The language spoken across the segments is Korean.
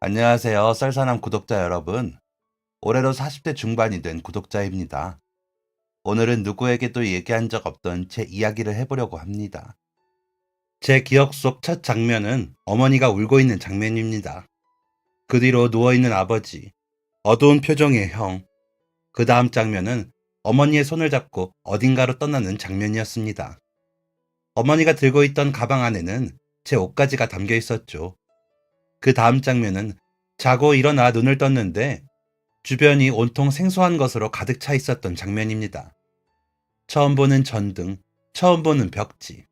안녕하세요. 썰사남 구독자 여러분. 올해로 40대 중반이 된 구독자입니다. 오늘은 누구에게도 얘기한 적 없던 제 이야기를 해보려고 합니다. 제 기억 속 첫 장면은 어머니가 울고 있는 장면입니다. 그 뒤로 누워있는 아버지, 어두운 표정의 형, 그 다음 장면은 어머니의 손을 잡고 어딘가로 떠나는 장면이었습니다. 어머니가 들고 있던 가방 안에는 제 옷가지가 담겨 있었죠. 그 다음 장면은 자고 일어나 눈을 떴는데 주변이 온통 생소한 것으로 가득 차 있었던 장면입니다. 처음 보는 전등, 처음 보는 벽지,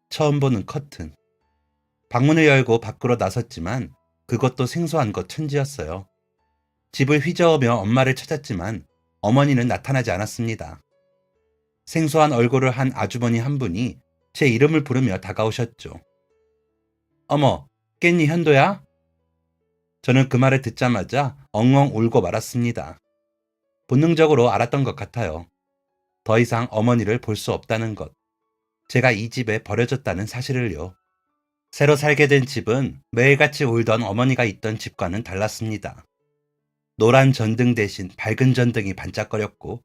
처음 보는 커튼. 방문을 열고 밖으로 나섰지만 그것도 생소한 것 천지였어요. 집을 휘저으며 엄마를 찾았지만 어머니는 나타나지 않았습니다. 생소한 얼굴을 한 아주머니 한 분이 제 이름을 부르며 다가오셨죠. 어머, 깼니 현도야? 저는 그 말을 듣자마자 엉엉 울고 말았습니다. 본능적으로 알았던 것 같아요. 더 이상 어머니를 볼 수 없다는 것. 제가 이 집에 버려졌다는 사실을요. 새로 살게 된 집은 매일같이 울던 어머니가 있던 집과는 달랐습니다. 노란 전등 대신 밝은 전등이 반짝거렸고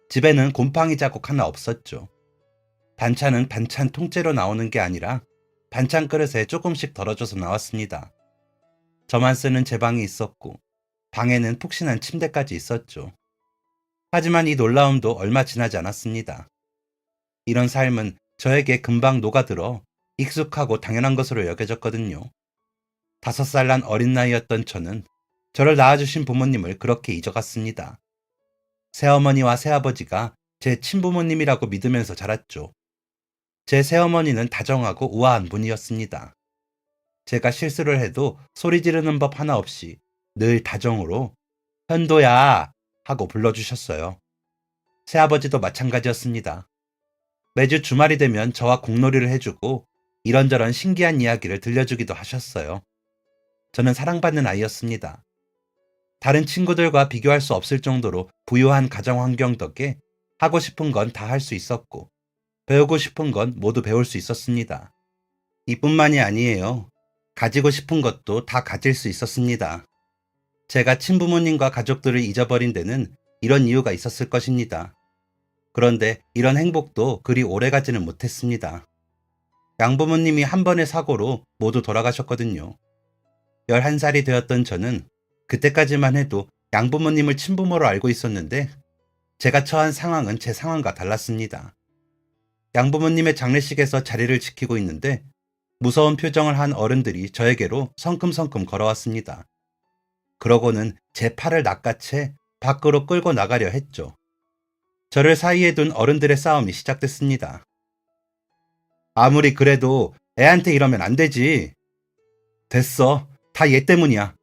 집에는 곰팡이 자국 하나 없었죠. 반찬은 반찬 통째로 나오는 게 아니라 반찬 그릇에 조금씩 덜어져서 나왔습니다. 저만 쓰는 제 방이 있었고 방에는 푹신한 침대까지 있었죠. 하지만 이 놀라움도 얼마 지나지 않았습니다. 이런 삶은 저에게 금방 녹아들어 익숙하고 당연한 것으로 여겨졌거든요. 5살 난 어린 나이였던 저는 저를 낳아주신 부모님을 그렇게 잊어갔습니다. 새어머니와 새아버지가 제 친부모님이라고 믿으면서 자랐죠. 제 새어머니는 다정하고 우아한 분이었습니다. 제가 실수를 해도 소리 지르는 법 하나 없이 늘 다정으로 현도야 하고 불러주셨어요. 새아버지도 마찬가지였습니다. 매주 주말이 되면 저와 공놀이를 해주고 이런저런 신기한 이야기를 들려주기도 하셨어요. 저는 사랑받는 아이였습니다. 다른 친구들과 비교할 수 없을 정도로 부유한 가정 환경 덕에 하고 싶은 건 다 할 수 있었고 배우고 싶은 건 모두 배울 수 있었습니다. 이뿐만이 아니에요. 가지고 싶은 것도 다 가질 수 있었습니다. 제가 친부모님과 가족들을 잊어버린 데는 이런 이유가 있었을 것입니다. 그런데 이런 행복도 그리 오래가지는 못했습니다. 양부모님이 한 번의 사고로 모두 돌아가셨거든요. 11살이 되었던 저는 그때까지만 해도 양부모님을 친부모로 알고 있었는데 제가 처한 상황은 제 상황과 달랐습니다. 양부모님의 장례식에서 자리를 지키고 있는데 무서운 표정을 한 어른들이 저에게로 성큼성큼 걸어왔습니다. 그러고는 제 팔을 낚아채 밖으로 끌고 나가려 했죠. 저를 사이에 둔 어른들의 싸움이 시작됐습니다. 아무리 그래도 애한테 이러면 안 되지. 됐어. 다 얘 때문이야.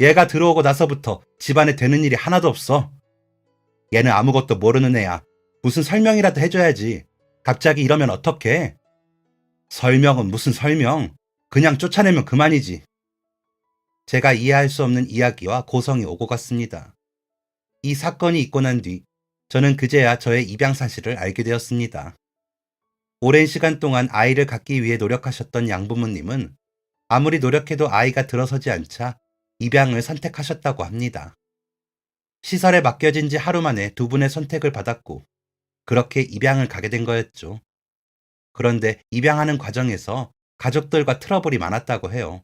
얘가 들어오고 나서부터 집안에 되는 일이 하나도 없어. 얘는 아무것도 모르는 애야. 무슨 설명이라도 해줘야지. 갑자기 이러면 어떡해? 설명은 무슨 설명. 그냥 쫓아내면 그만이지. 제가 이해할 수 없는 이야기와 고성이 오고 갔습니다. 이 사건이 있고 난 뒤 저는 그제야 저의 입양 사실을 알게 되었습니다. 오랜 시간 동안 아이를 갖기 위해 노력하셨던 양부모님은 아무리 노력해도 아이가 들어서지 않자 입양을 선택하셨다고 합니다. 시설에 맡겨진 지 하루 만에 두 분의 선택을 받았고 그렇게 입양을 가게 된 거였죠. 그런데 입양하는 과정에서 가족들과 트러블이 많았다고 해요.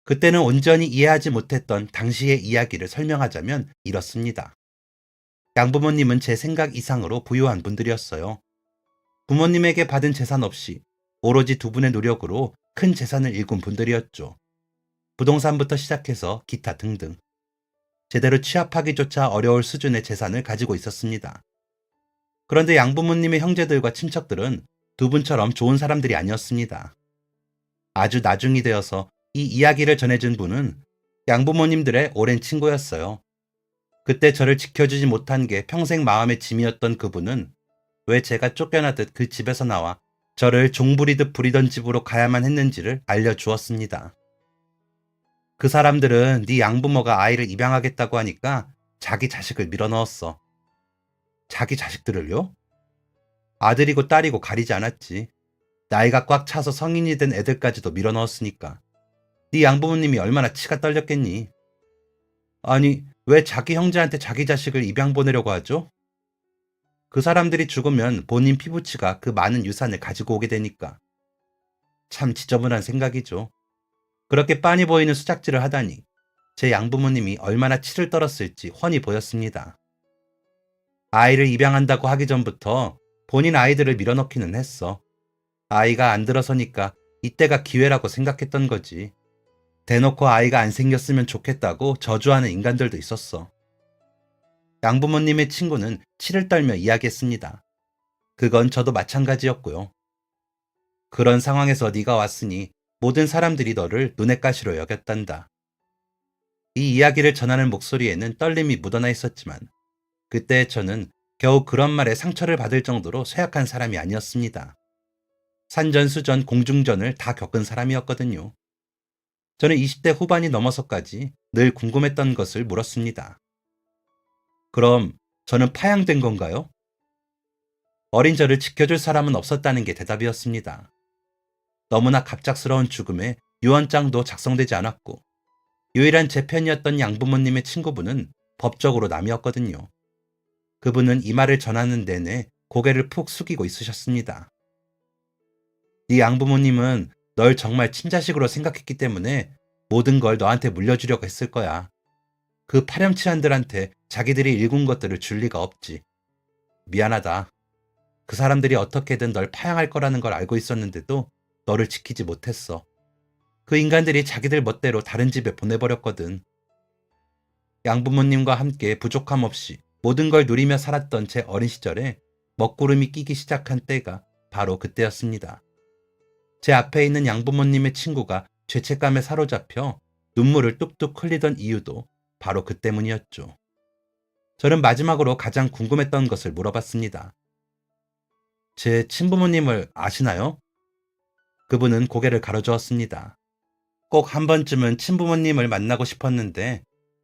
그때는 온전히 이해하지 못했던 당시의 이야기를 설명하자면 이렇습니다. 양부모님은 제 생각 이상으로 부유한 분들이었어요. 부모님에게 받은 재산 없이 오로지 두 분의 노력으로 큰 재산을 일군 분들이었죠. 부동산부터 시작해서 기타 등등. 제대로 취업하기조차 어려울 수준의 재산을 가지고 있었습니다. 그런데 양부모님의 형제들과 친척들은 두 분처럼 좋은 사람들이 아니었습니다. 아주 나중이 되어서 이 이야기를 전해준 분은 양부모님들의 오랜 친구였어요. 그때 저를 지켜주지 못한 게 평생 마음의 짐이었던 그분은 왜 제가 쫓겨나듯 그 집에서 나와 저를 종부리듯 부리던 집으로 가야만 했는지를 알려주었습니다. 그 사람들은 네 양부모가 아이를 입양하겠다고 하니까 자기 자식을 밀어넣었어. 자기 자식들을요? 아들이고 딸이고 가리지 않았지. 나이가 꽉 차서 성인이 된 애들까지도 밀어넣었으니까. 네 양부모님이 얼마나 치가 떨렸겠니? 아니, 왜 자기 형제한테 자기 자식을 입양 보내려고 하죠? 그 사람들이 죽으면 본인 피부치가 그 많은 유산을 가지고 오게 되니까. 참 지저분한 생각이죠. 그렇게 빤히 보이는 수작질을 하다니 제 양부모님이 얼마나 치를 떨었을지 훤히 보였습니다. 아이를 입양한다고 하기 전부터 본인 아이들을 밀어넣기는 했어. 아이가 안 들어서니까 이때가 기회라고 생각했던 거지. 대놓고 아이가 안 생겼으면 좋겠다고 저주하는 인간들도 있었어. 양부모님의 친구는 치를 떨며 이야기했습니다. 그건 저도 마찬가지였고요. 그런 상황에서 네가 왔으니 모든 사람들이 너를 눈엣 가시로 여겼단다. 이 이야기를 전하는 목소리에는 떨림이 묻어나 있었지만 그때 저는 겨우 그런 말에 상처를 받을 정도로 쇠약한 사람이 아니었습니다. 산전수전 공중전을 다 겪은 사람이었거든요. 저는 20대 후반이 넘어서까지 늘 궁금했던 것을 물었습니다. 그럼 저는 파양된 건가요? 어린 저를 지켜줄 사람은 없었다는 게 대답이었습니다. 너무나 갑작스러운 죽음에 유언장도 작성되지 않았고 유일한 제 편이었던 양부모님의 친구분은 법적으로 남이었거든요. 그분은 이 말을 전하는 내내 고개를 푹 숙이고 있으셨습니다. 네 양부모님은 널 정말 친자식으로 생각했기 때문에 모든 걸 너한테 물려주려고 했을 거야. 그 파렴치한들한테 자기들이 일군 것들을 줄 리가 없지. 미안하다. 그 사람들이 어떻게든 널 파양할 거라는 걸 알고 있었는데도 너를 지키지 못했어. 그 인간들이 자기들 멋대로 다른 집에 보내버렸거든. 양부모님과 함께 부족함 없이 모든 걸 누리며 살았던 제 어린 시절에 먹구름이 끼기 시작한 때가 바로 그때였습니다. 제 앞에 있는 양부모님의 친구가 죄책감에 사로잡혀 눈물을 뚝뚝 흘리던 이유도 바로 그 때문이었죠. 저는 마지막으로 가장 궁금했던 것을 물어봤습니다. 제 친부모님을 아시나요? 그분은 고개를 가로저었습니다. 꼭 한 번쯤은 친부모님을 만나고 싶었는데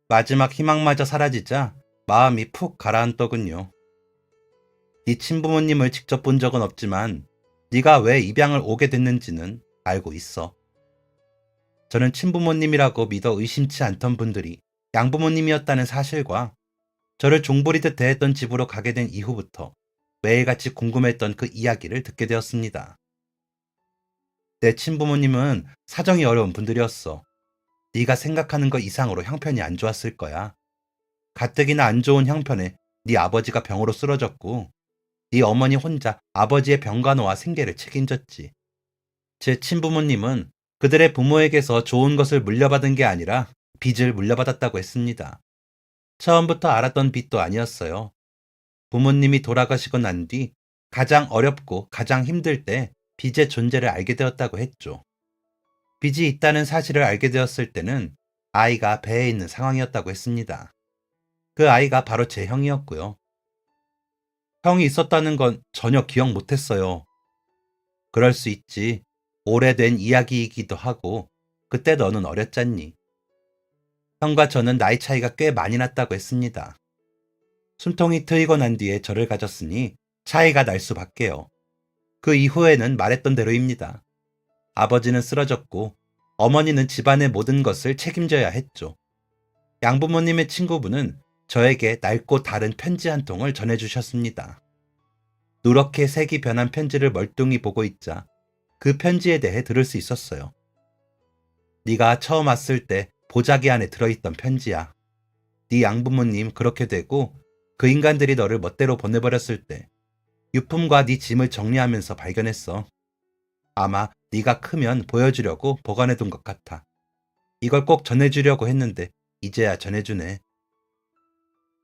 마지막 희망마저 사라지자 마음이 푹 가라앉더군요. 네 친부모님을 직접 본 적은 없지만 네가 왜 입양을 오게 됐는지는 알고 있어. 저는 친부모님이라고 믿어 의심치 않던 분들이 양부모님이었다는 사실과 저를 종부리듯 대했던 집으로 가게 된 이후부터 매일같이 궁금했던 그 이야기를 듣게 되었습니다. 내 친부모님은 사정이 어려운 분들이었어. 네가 생각하는 것 이상으로 형편이 안 좋았을 거야. 가뜩이나 안 좋은 형편에 네 아버지가 병으로 쓰러졌고 네 어머니 혼자 아버지의 병간호와 생계를 책임졌지. 제 친부모님은 그들의 부모에게서 좋은 것을 물려받은 게 아니라 빚을 물려받았다고 했습니다. 처음부터 알았던 빚도 아니었어요. 부모님이 돌아가시고 난 뒤 가장 어렵고 가장 힘들 때 빚의 존재를 알게 되었다고 했죠. 빚이 있다는 사실을 알게 되었을 때는 아이가 배에 있는 상황이었다고 했습니다. 그 아이가 바로 제 형이었고요. 형이 있었다는 건 전혀 기억 못했어요. 그럴 수 있지. 오래된 이야기이기도 하고 그때 너는 어렸잖니. 형과 저는 나이 차이가 꽤 많이 났다고 했습니다. 숨통이 트이고 난 뒤에 저를 가졌으니 차이가 날 수밖에요. 그 이후에는 말했던 대로입니다. 아버지는 쓰러졌고 어머니는 집안의 모든 것을 책임져야 했죠. 양부모님의 친구분은 저에게 낡고 다른 편지 한 통을 전해주셨습니다. 누렇게 색이 변한 편지를 멀뚱히 보고 있자 그 편지에 대해 들을 수 있었어요. 네가 처음 왔을 때 보자기 안에 들어있던 편지야. 네 양부모님 그렇게 되고 그 인간들이 너를 멋대로 보내버렸을 때 유품과 네 짐을 정리하면서 발견했어. 아마 네가 크면 보여주려고 보관해둔 것 같아. 이걸 꼭 전해주려고 했는데 이제야 전해주네.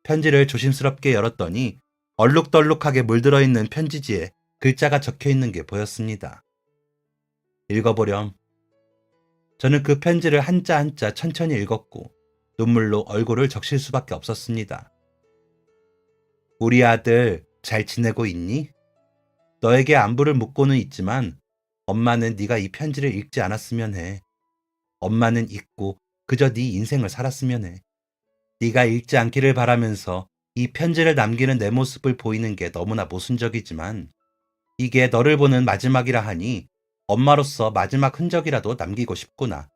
편지를 조심스럽게 열었더니 얼룩덜룩하게 물들어 있는 편지지에 글자가 적혀 있는 게 보였습니다. 읽어보렴. 저는 그 편지를 한자 한자 천천히 읽었고 눈물로 얼굴을 적실 수밖에 없었습니다. 우리 아들 잘 지내고 있니? 너에게 안부를 묻고는 있지만 엄마는 네가 이 편지를 읽지 않았으면 해. 엄마는 잊고 그저 네 인생을 살았으면 해. 네가 읽지 않기를 바라면서 이 편지를 남기는 내 모습을 보이는 게 너무나 모순적이지만 이게 너를 보는 마지막이라 하니 엄마로서 마지막 흔적이라도 남기고 싶구나.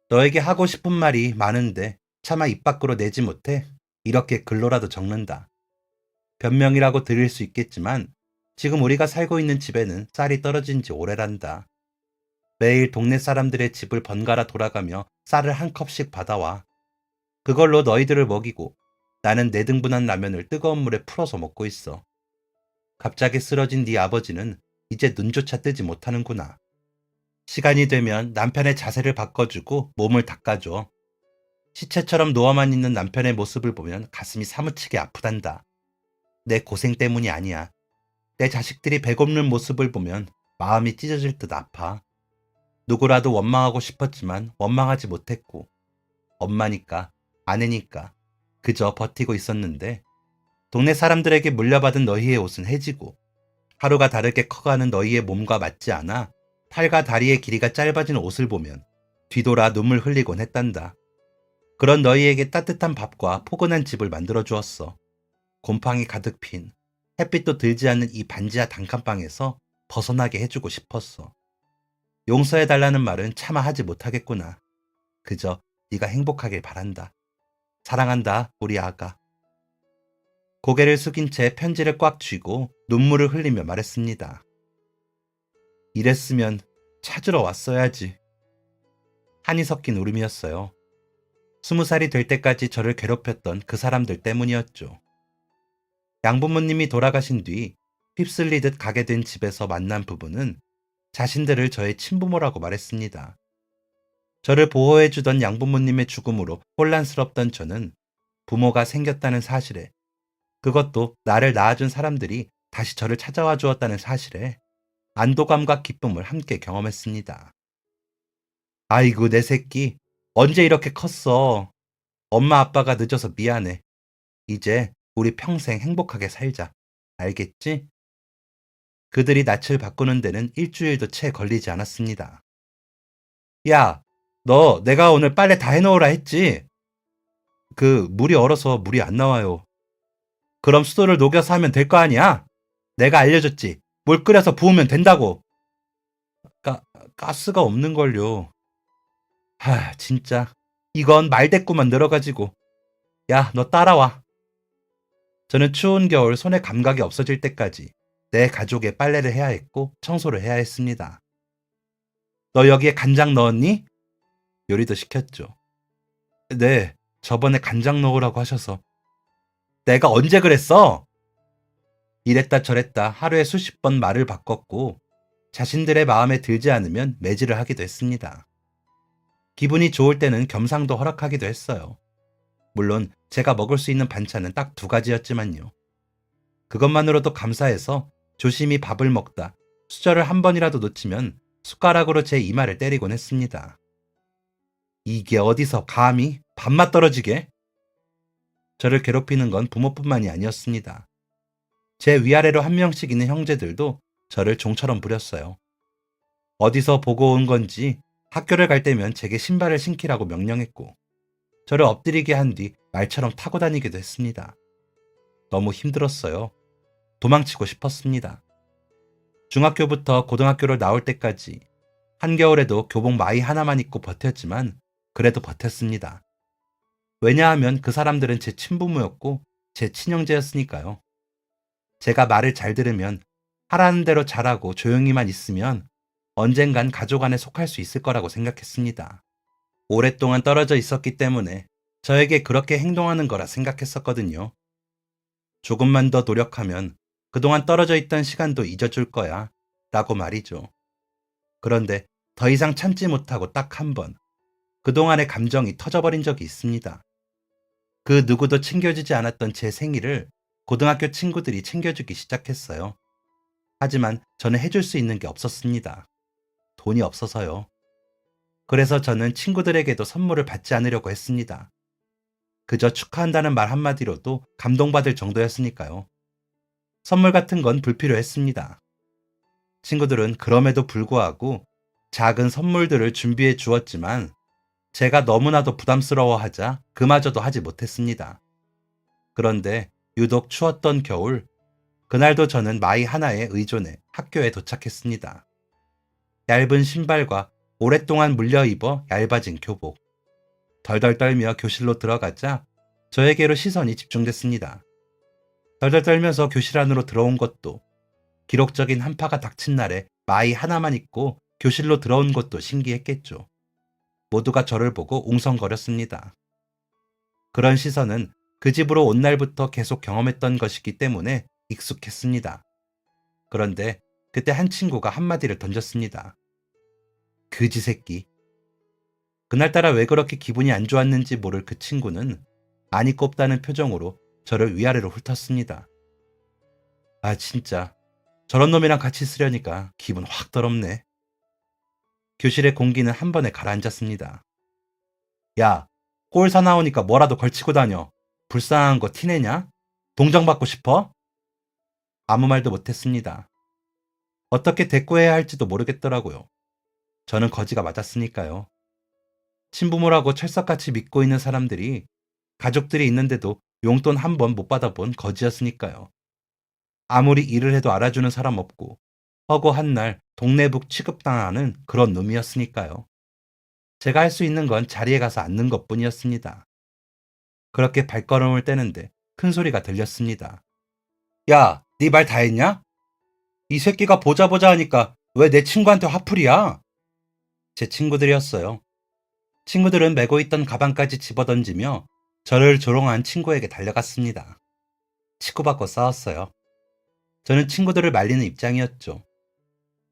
너에게 하고 싶은 말이 많은데 차마 입 밖으로 내지 못해 이렇게 글로라도 적는다. 변명이라고 들릴 수 있겠지만 지금 우리가 살고 있는 집에는 쌀이 떨어진 지 오래란다. 매일 동네 사람들의 집을 번갈아 돌아가며 쌀을 한 컵씩 받아와. 그걸로 너희들을 먹이고 나는 네 등분한 라면을 뜨거운 물에 풀어서 먹고 있어. 갑자기 쓰러진 네 아버지는 이제 눈조차 뜨지 못하는구나. 시간이 되면 남편의 자세를 바꿔주고 몸을 닦아줘. 시체처럼 누워만 있는 남편의 모습을 보면 가슴이 사무치게 아프단다. 내 고생 때문이 아니야. 내 자식들이 배고픈 모습을 보면 마음이 찢어질 듯 아파. 누구라도 원망하고 싶었지만 원망하지 못했고, 엄마니까, 아내니까 그저 버티고 있었는데, 동네 사람들에게 물려받은 너희의 옷은 해지고 하루가 다르게 커가는 너희의 몸과 맞지 않아 팔과 다리의 길이가 짧아진 옷을 보면 뒤돌아 눈물 흘리곤 했단다. 그런 너희에게 따뜻한 밥과 포근한 집을 만들어 주었어. 곰팡이 가득 핀 햇빛도 들지 않는 이 반지하 단칸방에서 벗어나게 해주고 싶었어. 용서해달라는 말은 차마 하지 못하겠구나. 그저 네가 행복하길 바란다. 사랑한다, 우리 아가. 고개를 숙인 채 편지를 꽉 쥐고 눈물을 흘리며 말했습니다. 이랬으면 찾으러 왔어야지. 한이 섞인 울음이었어요. 20살이 될 때까지 저를 괴롭혔던 그 사람들 때문이었죠. 양부모님이 돌아가신 뒤 휩쓸리듯 가게 된 집에서 만난 부부는 자신들을 저의 친부모라고 말했습니다. 저를 보호해주던 양부모님의 죽음으로 혼란스럽던 저는 부모가 생겼다는 사실에, 그것도 나를 낳아준 사람들이 다시 저를 찾아와 주었다는 사실에 안도감과 기쁨을 함께 경험했습니다. 아이고, 내 새끼. 언제 이렇게 컸어. 엄마 아빠가 늦어서 미안해. 이제 우리 평생 행복하게 살자. 알겠지? 그들이 낯을 바꾸는 데는 일주일도 채 걸리지 않았습니다. 야, 너 내가 오늘 빨래 다 해놓으라 했지? 물이 얼어서 물이 안 나와요. 그럼 수도를 녹여서 하면 될 거 아니야? 내가 알려줬지. 물 끓여서 부으면 된다고. 가스가 없는걸요. 진짜. 이건 말대꾸만 늘어가지고. 야, 너 따라와. 저는 추운 겨울 손에 감각이 없어질 때까지 내 가족의 빨래를 해야 했고 청소를 해야 했습니다. 너 여기에 간장 넣었니? 요리도 시켰죠. 네, 저번에 간장 넣으라고 하셔서. 내가 언제 그랬어? 이랬다 저랬다 하루에 수십 번 말을 바꿨고 자신들의 마음에 들지 않으면 매질을 하기도 했습니다. 기분이 좋을 때는 겸상도 허락하기도 했어요. 물론 제가 먹을 수 있는 반찬은 딱 2가지였지만요. 그것만으로도 감사해서 조심히 밥을 먹다 수저를 한 번이라도 놓치면 숟가락으로 제 이마를 때리곤 했습니다. 이게 어디서 감히 밥맛 떨어지게? 저를 괴롭히는 건 부모뿐만이 아니었습니다. 제 위아래로 한 명씩 있는 형제들도 저를 종처럼 부렸어요. 어디서 보고 온 건지 학교를 갈 때면 제게 신발을 신기라고 명령했고 저를 엎드리게 한 뒤 말처럼 타고 다니기도 했습니다. 너무 힘들었어요. 도망치고 싶었습니다. 중학교부터 고등학교를 나올 때까지 한겨울에도 교복 마이 하나만 입고 버텼지만 그래도 버텼습니다. 왜냐하면 그 사람들은 제 친부모였고 제 친형제였으니까요. 제가 말을 잘 들으면 하라는 대로 잘하고 조용히만 있으면 언젠간 가족 안에 속할 수 있을 거라고 생각했습니다. 오랫동안 떨어져 있었기 때문에 저에게 그렇게 행동하는 거라 생각했었거든요. 조금만 더 노력하면 그동안 떨어져 있던 시간도 잊어줄 거야 라고 말이죠. 그런데 더 이상 참지 못하고 딱 한 번 그동안의 감정이 터져버린 적이 있습니다. 그 누구도 챙겨주지 않았던 제 생일을 고등학교 친구들이 챙겨주기 시작했어요. 하지만 저는 해줄 수 있는 게 없었습니다. 돈이 없어서요. 그래서 저는 친구들에게도 선물을 받지 않으려고 했습니다. 그저 축하한다는 말 한마디로도 감동받을 정도였으니까요. 선물 같은 건 불필요했습니다. 친구들은 그럼에도 불구하고 작은 선물들을 준비해 주었지만 제가 너무나도 부담스러워하자 그마저도 하지 못했습니다. 그런데 유독 추웠던 겨울, 그날도 저는 마이 하나에 의존해 학교에 도착했습니다. 얇은 신발과 오랫동안 물려 입어 얇아진 교복. 덜덜 떨며 교실로 들어가자 저에게로 시선이 집중됐습니다. 덜덜 떨면서 교실 안으로 들어온 것도, 기록적인 한파가 닥친 날에 마이 하나만 입고 교실로 들어온 것도 신기했겠죠. 모두가 저를 보고 웅성거렸습니다. 그런 시선은 그 집으로 온 날부터 계속 경험했던 것이기 때문에 익숙했습니다. 그런데 그때 한 친구가 한마디를 던졌습니다. 그지 새끼. 그날따라 왜 그렇게 기분이 안 좋았는지 모를 그 친구는 많이 꼽다는 표정으로 저를 위아래로 훑었습니다. 아 진짜 저런 놈이랑 같이 있으려니까 기분 확 더럽네. 교실의 공기는 한 번에 가라앉았습니다. 야, 꼴 사나우니까 뭐라도 걸치고 다녀. 불쌍한 거 티내냐? 동정받고 싶어? 아무 말도 못했습니다. 어떻게 대꾸해야 할지도 모르겠더라고요. 저는 거지가 맞았으니까요. 친부모라고 철석같이 믿고 있는 사람들이, 가족들이 있는데도 용돈 한 번 못 받아본 거지였으니까요. 아무리 일을 해도 알아주는 사람 없고 허구 한 날 동네북 취급당하는 그런 놈이었으니까요. 제가 할 수 있는 건 자리에 가서 앉는 것뿐이었습니다. 그렇게 발걸음을 떼는데 큰 소리가 들렸습니다. 야, 네 말 다 했냐? 이 새끼가 보자 보자 하니까 왜 내 친구한테 화풀이야? 제 친구들이었어요. 친구들은 메고 있던 가방까지 집어던지며 저를 조롱한 친구에게 달려갔습니다. 치고받고 싸웠어요. 저는 친구들을 말리는 입장이었죠.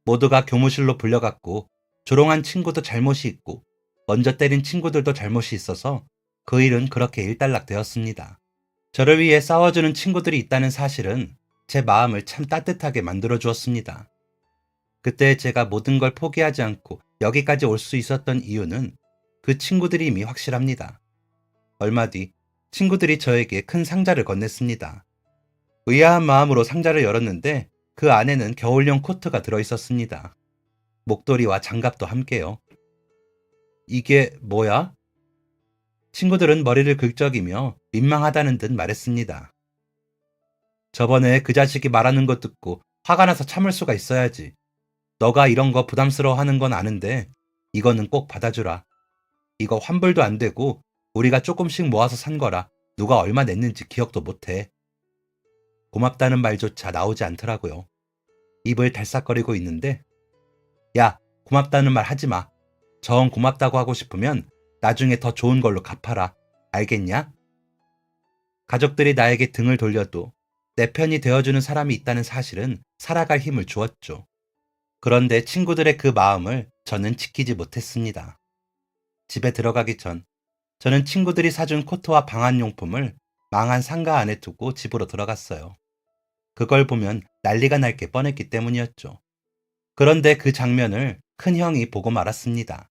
모두가 교무실로 불려갔고 조롱한 친구도 잘못이 있고 먼저 때린 친구들도 잘못이 있어서 그 일은 그렇게 일단락되었습니다. 저를 위해 싸워주는 친구들이 있다는 사실은 제 마음을 참 따뜻하게 만들어 주었습니다. 그때 제가 모든 걸 포기하지 않고 여기까지 올 수 있었던 이유는 그 친구들이 이미 확실합니다. 얼마 뒤 친구들이 저에게 큰 상자를 건넸습니다. 의아한 마음으로 상자를 열었는데 그 안에는 겨울용 코트가 들어있었습니다. 목도리와 장갑도 함께요. 이게 뭐야? 친구들은 머리를 긁적이며 민망하다는 듯 말했습니다. 저번에 그 자식이 말하는 거 듣고 화가 나서 참을 수가 있어야지. 너가 이런 거 부담스러워하는 건 아는데 이거는 꼭 받아주라. 이거 환불도 안 되고 우리가 조금씩 모아서 산 거라 누가 얼마 냈는지 기억도 못해. 고맙다는 말조차 나오지 않더라고요. 입을 달싹거리고 있는데 야, 고맙다는 말 하지 마. 정 고맙다고 하고 싶으면 나중에 더 좋은 걸로 갚아라. 알겠냐? 가족들이 나에게 등을 돌려도 내 편이 되어주는 사람이 있다는 사실은 살아갈 힘을 주었죠. 그런데 친구들의 그 마음을 저는 지키지 못했습니다. 집에 들어가기 전 저는 친구들이 사준 코트와 방한용품을 망한 상가 안에 두고 집으로 들어갔어요. 그걸 보면 난리가 날 게 뻔했기 때문이었죠. 그런데 그 장면을 큰 형이 보고 말았습니다.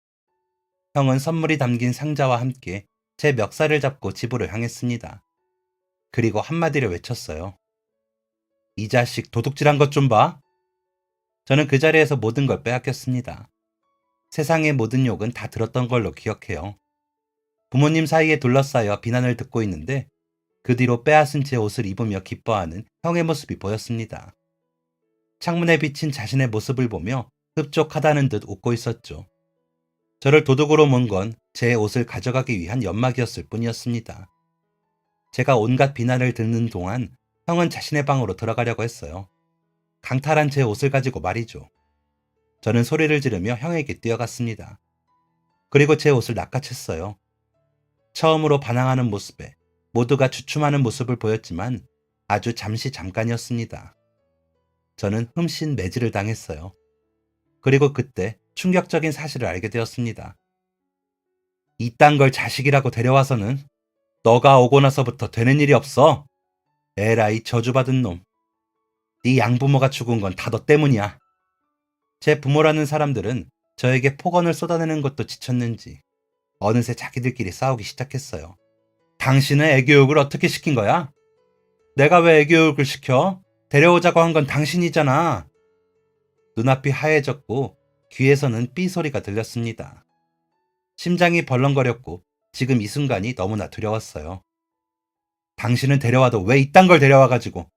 형은 선물이 담긴 상자와 함께 제 멱살을 잡고 집으로 향했습니다. 그리고 한마디를 외쳤어요. 이 자식 도둑질한 것 좀 봐. 저는 그 자리에서 모든 걸 빼앗겼습니다. 세상의 모든 욕은 다 들었던 걸로 기억해요. 부모님 사이에 둘러싸여 비난을 듣고 있는데 그 뒤로 빼앗은 제 옷을 입으며 기뻐하는 형의 모습이 보였습니다. 창문에 비친 자신의 모습을 보며 흡족하다는 듯 웃고 있었죠. 저를 도둑으로 먼 건 제 옷을 가져가기 위한 연막이었을 뿐이었습니다. 제가 온갖 비난을 듣는 동안 형은 자신의 방으로 들어가려고 했어요. 강탈한 제 옷을 가지고 말이죠. 저는 소리를 지르며 형에게 뛰어갔습니다. 그리고 제 옷을 낚아챘어요. 처음으로 반항하는 모습에 모두가 주춤하는 모습을 보였지만 아주 잠깐이었습니다. 저는 흠씬 매질을 당했어요. 그리고 그때 충격적인 사실을 알게 되었습니다. 이딴 걸 자식이라고 데려와서는 너가 오고 나서부터 되는 일이 없어. 에라이 저주받은 놈. 네 양부모가 죽은 건 다 너 때문이야. 제 부모라는 사람들은 저에게 폭언을 쏟아내는 것도 지쳤는지 어느새 자기들끼리 싸우기 시작했어요. 당신은 애교육을 어떻게 시킨 거야? 내가 왜 애교육을 시켜? 데려오자고 한 건 당신이잖아. 눈앞이 하얘졌고 귀에서는 삐 소리가 들렸습니다. 심장이 벌렁거렸고 지금 이 순간이 너무나 두려웠어요. 당신은 데려와도 왜 이딴 걸 데려와가지고.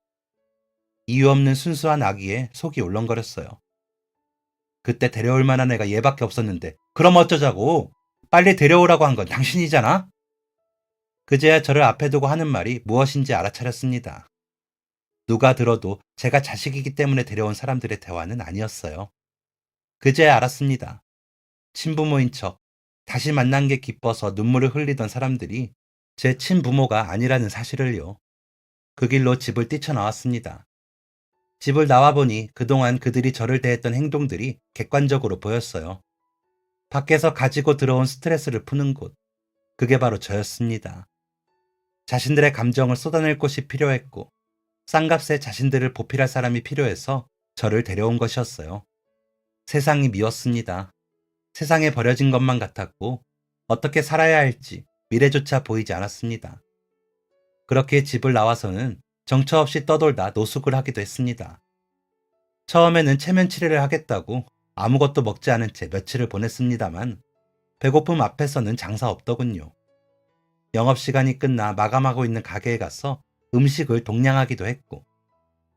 이유 없는 순수한 아기에 속이 울렁거렸어요. 그때 데려올 만한 애가 얘밖에 없었는데 그럼 어쩌자고. 빨리 데려오라고 한 건 당신이잖아? 그제야 저를 앞에 두고 하는 말이 무엇인지 알아차렸습니다. 누가 들어도 제가 자식이기 때문에 데려온 사람들의 대화는 아니었어요. 그제야 알았습니다. 친부모인 척 다시 만난 게 기뻐서 눈물을 흘리던 사람들이 제 친부모가 아니라는 사실을요. 그 길로 집을 뛰쳐나왔습니다. 집을 나와보니 그동안 그들이 저를 대했던 행동들이 객관적으로 보였어요. 밖에서 가지고 들어온 스트레스를 푸는 곳, 그게 바로 저였습니다. 자신들의 감정을 쏟아낼 곳이 필요했고, 싼값에 자신들을 보필할 사람이 필요해서 저를 데려온 것이었어요. 세상이 미웠습니다. 세상에 버려진 것만 같았고, 어떻게 살아야 할지 미래조차 보이지 않았습니다. 그렇게 집을 나와서는 정처 없이 떠돌다 노숙을 하기도 했습니다. 처음에는 체면 치레를 하겠다고 아무것도 먹지 않은 채 며칠을 보냈습니다만 배고픔 앞에서는 장사 없더군요. 영업시간이 끝나 마감하고 있는 가게에 가서 음식을 동량하기도 했고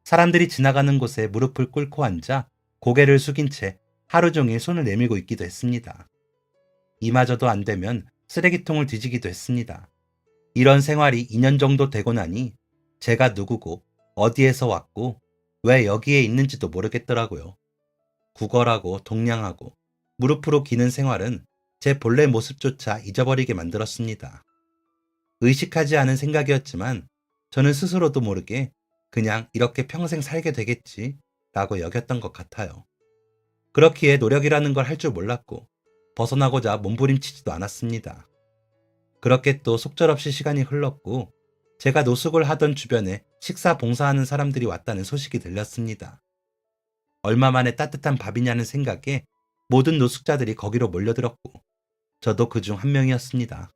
사람들이 지나가는 곳에 무릎을 꿇고 앉아 고개를 숙인 채 하루 종일 손을 내밀고 있기도 했습니다. 이마저도 안 되면 쓰레기통을 뒤지기도 했습니다. 이런 생활이 2년 정도 되고 나니 제가 누구고 어디에서 왔고 왜 여기에 있는지도 모르겠더라고요. 구걸하고 동냥하고 무릎으로 기는 생활은 제 본래 모습조차 잊어버리게 만들었습니다. 의식하지 않은 생각이었지만 저는 스스로도 모르게 그냥 이렇게 평생 살게 되겠지 라고 여겼던 것 같아요. 그렇기에 노력이라는 걸 할 줄 몰랐고 벗어나고자 몸부림치지도 않았습니다. 그렇게 또 속절없이 시간이 흘렀고 제가 노숙을 하던 주변에 식사 봉사하는 사람들이 왔다는 소식이 들렸습니다. 얼마 만에 따뜻한 밥이냐는 생각에 모든 노숙자들이 거기로 몰려들었고 저도 그중 한 명이었습니다.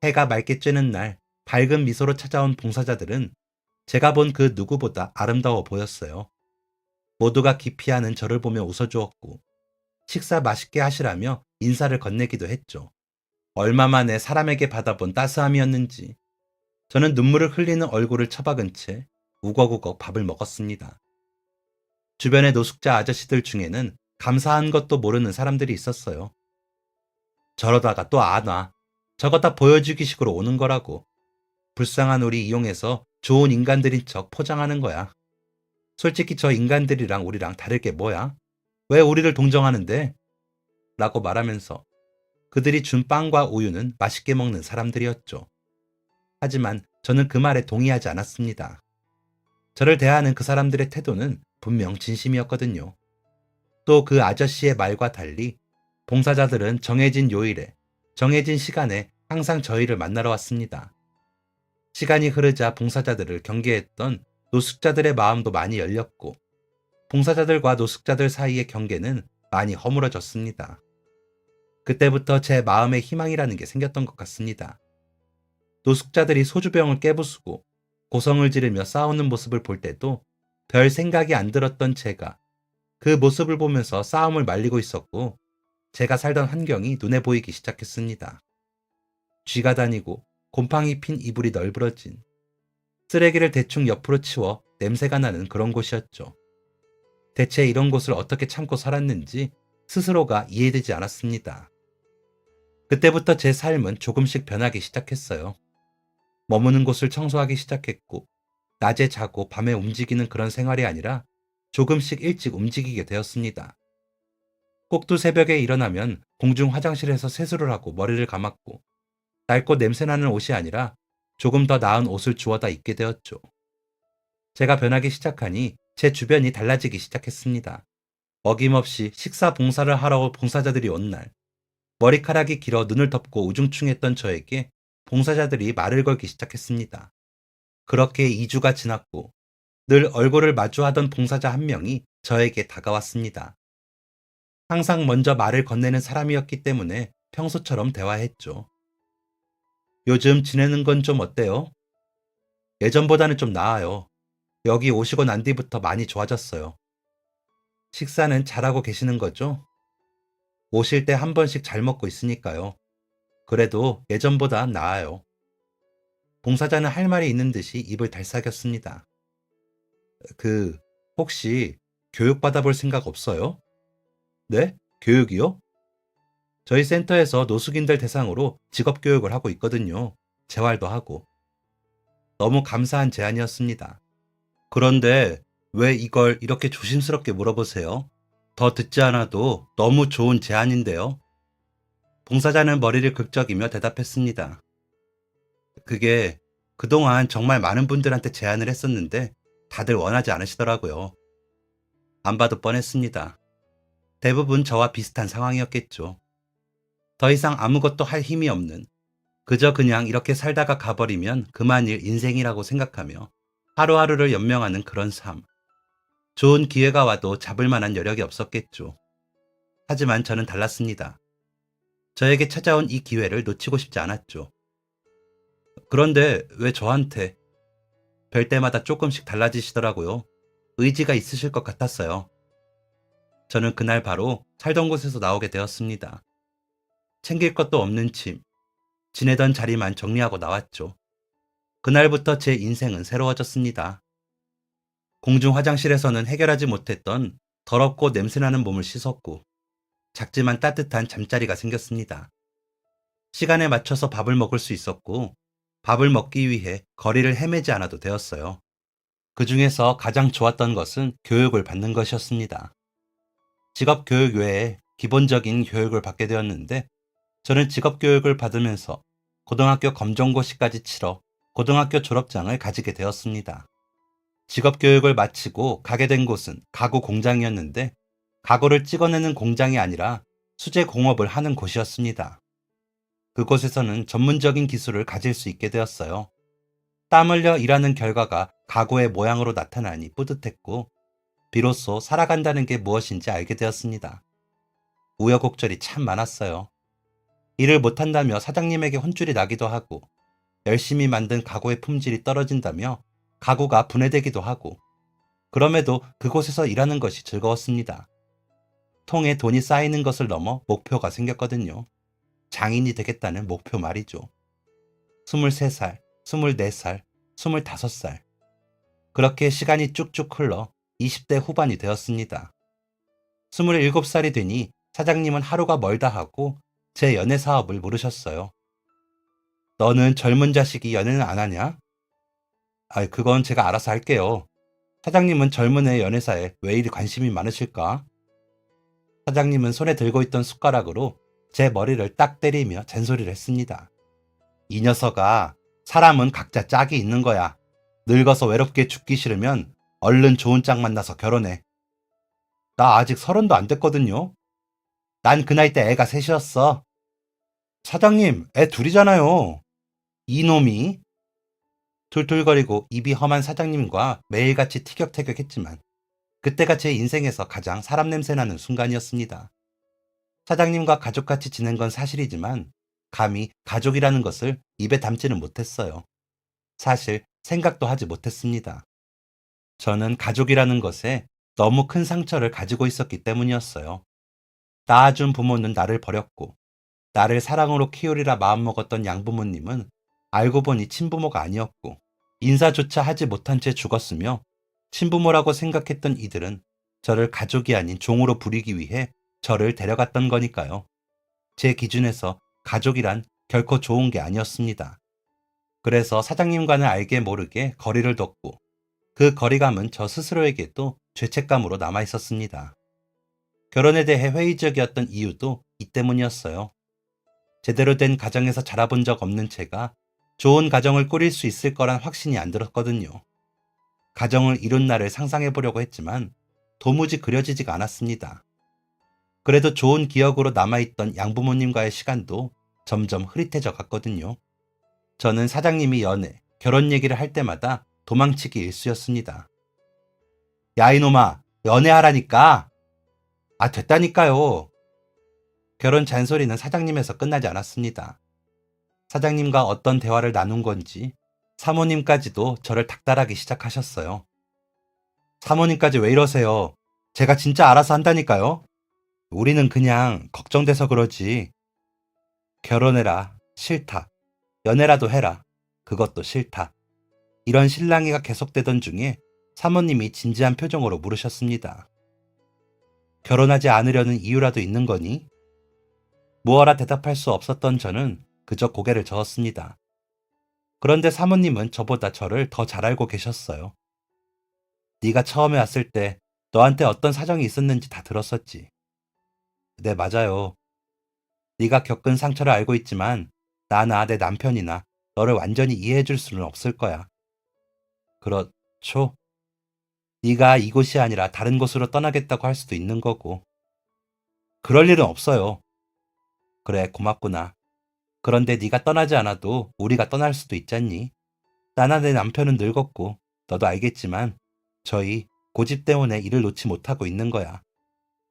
해가 맑게 쬐는 날 밝은 미소로 찾아온 봉사자들은 제가 본 그 누구보다 아름다워 보였어요. 모두가 기피하는 저를 보며 웃어주었고 식사 맛있게 하시라며 인사를 건네기도 했죠. 얼마 만에 사람에게 받아본 따스함이었는지 저는 눈물을 흘리는 얼굴을 처박은 채 우걱우걱 밥을 먹었습니다. 주변의 노숙자 아저씨들 중에는 감사한 것도 모르는 사람들이 있었어요. 저러다가 또 안 와. 저거 다 보여주기 식으로 오는 거라고. 불쌍한 우리 이용해서 좋은 인간들인 척 포장하는 거야. 솔직히 저 인간들이랑 우리랑 다를 게 뭐야? 왜 우리를 동정하는데? 라고 말하면서 그들이 준 빵과 우유는 맛있게 먹는 사람들이었죠. 하지만 저는 그 말에 동의하지 않았습니다. 저를 대하는 그 사람들의 태도는 분명 진심이었거든요. 또 그 아저씨의 말과 달리 봉사자들은 정해진 요일에, 정해진 시간에 항상 저희를 만나러 왔습니다. 시간이 흐르자 봉사자들을 경계했던 노숙자들의 마음도 많이 열렸고 봉사자들과 노숙자들 사이의 경계는 많이 허물어졌습니다. 그때부터 제 마음에 희망이라는 게 생겼던 것 같습니다. 노숙자들이 소주병을 깨부수고 고성을 지르며 싸우는 모습을 볼 때도 별 생각이 안 들었던 제가 그 모습을 보면서 싸움을 말리고 있었고 제가 살던 환경이 눈에 보이기 시작했습니다. 쥐가 다니고 곰팡이 핀 이불이 널브러진 쓰레기를 대충 옆으로 치워 냄새가 나는 그런 곳이었죠. 대체 이런 곳을 어떻게 참고 살았는지 스스로가 이해되지 않았습니다. 그때부터 제 삶은 조금씩 변하기 시작했어요. 머무는 곳을 청소하기 시작했고 낮에 자고 밤에 움직이는 그런 생활이 아니라 조금씩 일찍 움직이게 되었습니다. 꼭두 새벽에 일어나면 공중 화장실에서 세수를 하고 머리를 감았고 낡고 냄새나는 옷이 아니라 조금 더 나은 옷을 주워다 입게 되었죠. 제가 변하기 시작하니 제 주변이 달라지기 시작했습니다. 어김없이 식사 봉사를 하러 봉사자들이 온 날, 머리카락이 길어 눈을 덮고 우중충했던 저에게 봉사자들이 말을 걸기 시작했습니다. 그렇게 2주가 지났고 늘 얼굴을 마주하던 봉사자 한 명이 저에게 다가왔습니다. 항상 먼저 말을 건네는 사람이었기 때문에 평소처럼 대화했죠. 요즘 지내는 건 좀 어때요? 예전보다는 좀 나아요. 여기 오시고 난 뒤부터 많이 좋아졌어요. 식사는 잘하고 계시는 거죠? 오실 때 한 번씩 잘 먹고 있으니까요. 그래도 예전보다 나아요. 봉사자는 할 말이 있는 듯이 입을 달싹였습니다. 그, 혹시 교육 받아볼 생각 없어요? 네? 교육이요? 저희 센터에서 노숙인들 대상으로 직업교육을 하고 있거든요. 재활도 하고. 너무 감사한 제안이었습니다. 그런데 왜 이걸 이렇게 조심스럽게 물어보세요? 더 듣지 않아도 너무 좋은 제안인데요. 봉사자는 머리를 긁적이며 대답했습니다. 그게 그동안 정말 많은 분들한테 제안을 했었는데 다들 원하지 않으시더라고요. 안 봐도 뻔했습니다. 대부분 저와 비슷한 상황이었겠죠. 더 이상 아무것도 할 힘이 없는, 그저 그냥 이렇게 살다가 가버리면 그만일 인생이라고 생각하며 하루하루를 연명하는 그런 삶. 좋은 기회가 와도 잡을 만한 여력이 없었겠죠. 하지만 저는 달랐습니다. 저에게 찾아온 이 기회를 놓치고 싶지 않았죠. 그런데 왜 저한테? 뵐 때마다 조금씩 달라지시더라고요. 의지가 있으실 것 같았어요. 저는 그날 바로 살던 곳에서 나오게 되었습니다. 챙길 것도 없는 짐, 지내던 자리만 정리하고 나왔죠. 그날부터 제 인생은 새로워졌습니다. 공중 화장실에서는 해결하지 못했던 더럽고 냄새나는 몸을 씻었고, 작지만 따뜻한 잠자리가 생겼습니다. 시간에 맞춰서 밥을 먹을 수 있었고, 밥을 먹기 위해 거리를 헤매지 않아도 되었어요. 그 중에서 가장 좋았던 것은 교육을 받는 것이었습니다. 직업 교육 외에 기본적인 교육을 받게 되었는데, 저는 직업 교육을 받으면서 고등학교 검정고시까지 치러 고등학교 졸업장을 가지게 되었습니다. 직업 교육을 마치고 가게 된 곳은 가구 공장이었는데, 가구를 찍어내는 공장이 아니라 수제 공업을 하는 곳이었습니다. 그곳에서는 전문적인 기술을 가질 수 있게 되었어요. 땀 흘려 일하는 결과가 가구의 모양으로 나타나니 뿌듯했고, 비로소 살아간다는 게 무엇인지 알게 되었습니다. 우여곡절이 참 많았어요. 일을 못한다며 사장님에게 혼쭐이 나기도 하고, 열심히 만든 가구의 품질이 떨어진다며 가구가 분해되기도 하고, 그럼에도 그곳에서 일하는 것이 즐거웠습니다. 통에 돈이 쌓이는 것을 넘어 목표가 생겼거든요. 장인이 되겠다는 목표 말이죠. 23살, 24살, 25살. 그렇게 시간이 쭉쭉 흘러 20대 후반이 되었습니다. 27살이 되니 사장님은 하루가 멀다 하고 제 연애 사업을 물으셨어요. 너는 젊은 자식이 연애는 안 하냐? 그건 제가 알아서 할게요. 사장님은 젊은 애 연애사에 왜 이리 관심이 많으실까? 사장님은 손에 들고 있던 숟가락으로 제 머리를 딱 때리며 잔소리를 했습니다. 이 녀석아, 사람은 각자 짝이 있는 거야. 늙어서 외롭게 죽기 싫으면 얼른 좋은 짝 만나서 결혼해. 나 아직 30도 안 됐거든요. 난 그 나이 때 애가 셋이었어. 사장님, 애 둘이잖아요. 이놈이. 툴툴거리고 입이 험한 사장님과 매일같이 티격태격했지만 그때가 제 인생에서 가장 사람 냄새 나는 순간이었습니다. 사장님과 가족같이 지낸 건 사실이지만 감히 가족이라는 것을 입에 담지는 못했어요. 사실 생각도 하지 못했습니다. 저는 가족이라는 것에 너무 큰 상처를 가지고 있었기 때문이었어요. 낳아준 부모는 나를 버렸고, 나를 사랑으로 키우리라 마음먹었던 양부모님은 알고 보니 친부모가 아니었고, 인사조차 하지 못한 채 죽었으며, 친부모라고 생각했던 이들은 저를 가족이 아닌 종으로 부리기 위해 저를 데려갔던 거니까요. 제 기준에서 가족이란 결코 좋은 게 아니었습니다. 그래서 사장님과는 알게 모르게 거리를 뒀고, 그 거리감은 저 스스로에게도 죄책감으로 남아 있었습니다. 결혼에 대해 회의적이었던 이유도 이 때문이었어요. 제대로 된 가정에서 자라본 적 없는 제가 좋은 가정을 꾸릴 수 있을 거란 확신이 안 들었거든요. 가정을 이룬 날을 상상해 보려고 했지만 도무지 그려지지가 않았습니다. 그래도 좋은 기억으로 남아있던 양부모님과의 시간도 점점 흐릿해져 갔거든요. 저는 사장님이 연애, 결혼 얘기를 할 때마다 도망치기 일쑤였습니다. 야 이놈아, 연애하라니까. 됐다니까요. 결혼 잔소리는 사장님에서 끝나지 않았습니다. 사장님과 어떤 대화를 나눈 건지 사모님까지도 저를 닥달하기 시작하셨어요. 사모님까지 왜 이러세요? 제가 진짜 알아서 한다니까요. 우리는 그냥 걱정돼서 그러지. 결혼해라. 싫다. 연애라도 해라. 그것도 싫다. 이런 실랑이가 계속되던 중에 사모님이 진지한 표정으로 물으셨습니다. 결혼하지 않으려는 이유라도 있는 거니? 무어라 대답할 수 없었던 저는 그저 고개를 저었습니다. 그런데 사모님은 저보다 저를 더 잘 알고 계셨어요. 네가 처음에 왔을 때 너한테 어떤 사정이 있었는지 다 들었었지. 네, 맞아요. 네가 겪은 상처를 알고 있지만 나나 내 남편이나 너를 완전히 이해해 줄 수는 없을 거야. 그렇죠? 네가 이곳이 아니라 다른 곳으로 떠나겠다고 할 수도 있는 거고. 그럴 일은 없어요. 그래, 고맙구나. 그런데 네가 떠나지 않아도 우리가 떠날 수도 있잖니. 나나 내 남편은 늙었고 너도 알겠지만 저희 고집 때문에 일을 놓지 못하고 있는 거야.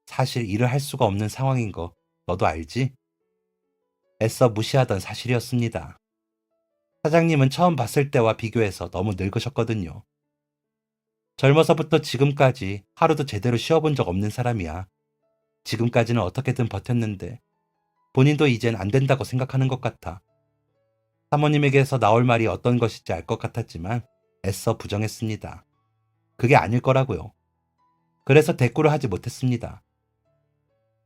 사실 일을 할 수가 없는 상황인 거 너도 알지? 애써 무시하던 사실이었습니다. 사장님은 처음 봤을 때와 비교해서 너무 늙으셨거든요. 젊어서부터 지금까지 하루도 제대로 쉬어본 적 없는 사람이야. 지금까지는 어떻게든 버텼는데 본인도 이젠 안 된다고 생각하는 것 같아. 사모님에게서 나올 말이 어떤 것인지 알 것 같았지만 애써 부정했습니다. 그게 아닐 거라고요. 그래서 대꾸를 하지 못했습니다.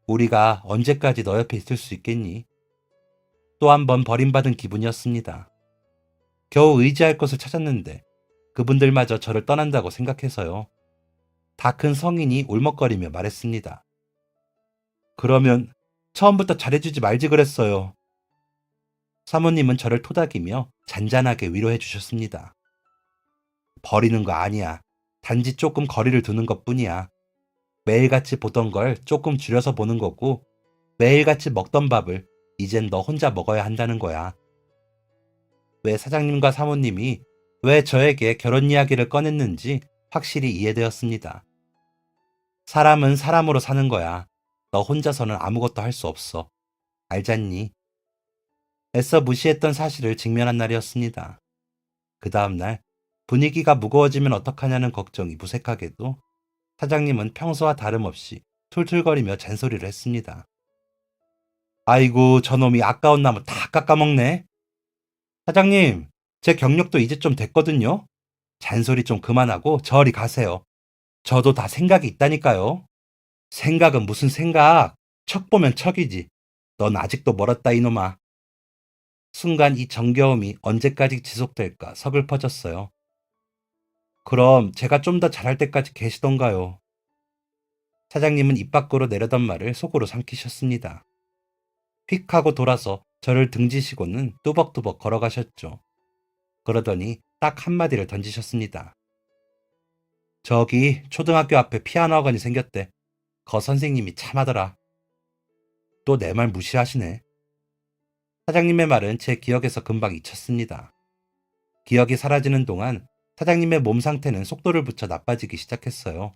우리가 언제까지 너 옆에 있을 수 있겠니? 또 한 번 버림받은 기분이었습니다. 겨우 의지할 곳을 찾았는데 그분들마저 저를 떠난다고 생각해서요. 다 큰 성인이 울먹거리며 말했습니다. 그러면 처음부터 잘해주지 말지 그랬어요. 사모님은 저를 토닥이며 잔잔하게 위로해 주셨습니다. 버리는 거 아니야. 단지 조금 거리를 두는 것뿐이야. 매일같이 보던 걸 조금 줄여서 보는 거고 매일같이 먹던 밥을 이젠 너 혼자 먹어야 한다는 거야. 왜 사장님과 사모님이 왜 저에게 결혼 이야기를 꺼냈는지 확실히 이해되었습니다. 사람은 사람으로 사는 거야. 너 혼자서는 아무것도 할 수 없어. 알잖니? 애써 무시했던 사실을 직면한 날이었습니다. 그 다음날 분위기가 무거워지면 어떡하냐는 걱정이 무색하게도 사장님은 평소와 다름없이 툴툴거리며 잔소리를 했습니다. 아이고, 저놈이 아까운 나무 다 깎아먹네. 사장님, 제 경력도 이제 좀 됐거든요. 잔소리 좀 그만하고 저리 가세요. 저도 다 생각이 있다니까요. 생각은 무슨 생각? 척 보면 척이지. 넌 아직도 멀었다 이놈아. 순간 이 정겨움이 언제까지 지속될까 서글퍼졌어요. 그럼 제가 좀 더 잘할 때까지 계시던가요. 사장님은 입 밖으로 내려던 말을 속으로 삼키셨습니다. 휙 하고 돌아서 저를 등지시고는 뚜벅뚜벅 걸어가셨죠. 그러더니 딱 한마디를 던지셨습니다. 저기 초등학교 앞에 피아노 학원이 생겼대. 거 선생님이 참하더라. 또 내 말 무시하시네. 사장님의 말은 제 기억에서 금방 잊혔습니다. 기억이 사라지는 동안 사장님의 몸 상태는 속도를 붙여 나빠지기 시작했어요.